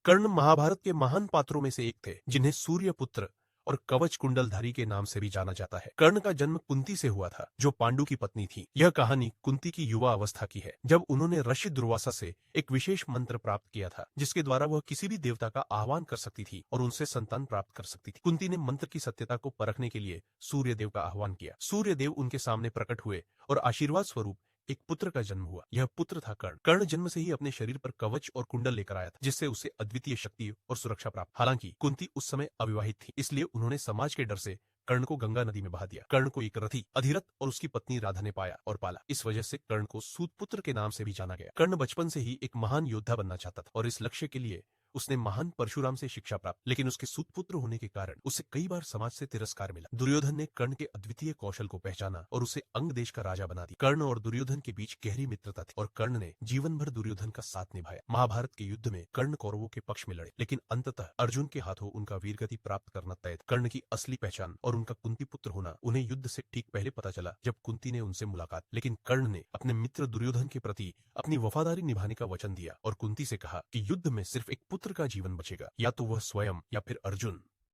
कर्ण महाभारत के महान पात्रों में से एक थे, जिन्हें सूर्यपुत्र और कवच कुंडलधारी के नाम से भी जाना जाता है। कर्ण का जन्म कुंती से हुआ था, जो पांडु की पत्नी थी। यह कहानी कुंती की युवा अवस्था की है, जब उन्होंने ऋषि दुर्वासा से एक विशेष मंत्र प्राप्त किया था, जिसके द्वारा वह किसी भी देवता का आह्वान कर सकती थी और उनसे संतान प्राप्त कर सकती थी। कुंती ने मंत्र की सत्यता को परखने के लिए सूर्यदेव का आह्वान किया। सूर्यदेव उनके सामने प्रकट हुए और आशीर्वाद स्वरूप एक पुत्र का जन्म हुआ। यह पुत्र था कर्ण। कर्ण जन्म से ही अपने शरीर पर कवच और कुंडल लेकर आया था, जिससे उसे अद्वितीय शक्ति और सुरक्षा प्राप्त। हालांकि कुंती उस समय अविवाहित थी, इसलिए उन्होंने समाज के डर से कर्ण को गंगा नदी में बहा दिया। कर्ण को एक रथी अधिरथ और उसकी पत्नी राधा ने पाया और पाला। इस वजह से कर्ण को सूतपुत्र के नाम से भी जाना गया। कर्ण बचपन से ही एक महान योद्धा बनना चाहता था और इस लक्ष्य के लिए उसने महान परशुराम से शिक्षा प्राप्त, लेकिन उसके सूतपुत्र होने के कारण उसे कई बार समाज से तिरस्कार मिला। दुर्योधन ने कर्ण के अद्वितीय कौशल को पहचाना और उसे अंग देश का राजा बना दिया। कर्ण और दुर्योधन के बीच गहरी मित्रता थी और कर्ण ने जीवन भर दुर्योधन का साथ निभाया। महाभारत के युद्ध में कर्ण कौरवों के पक्ष में लड़े, लेकिन अंततः अर्जुन के हाथों उनका वीरगति प्राप्त करना तय था। कर्ण की असली पहचान और उनका कुंती पुत्र होना उन्हें युद्ध से ठीक पहले पता चला, जब कुंती ने उनसे मुलाकात। लेकिन कर्ण ने अपने मित्र दुर्योधन के प्रति अपनी वफादारी निभाने का वचन दिया और कुंती से कहा कि युद्ध में सिर्फ एक पुत्र का जीवन बचेगा, या तो वह स्वयं या फिर अर्जुन।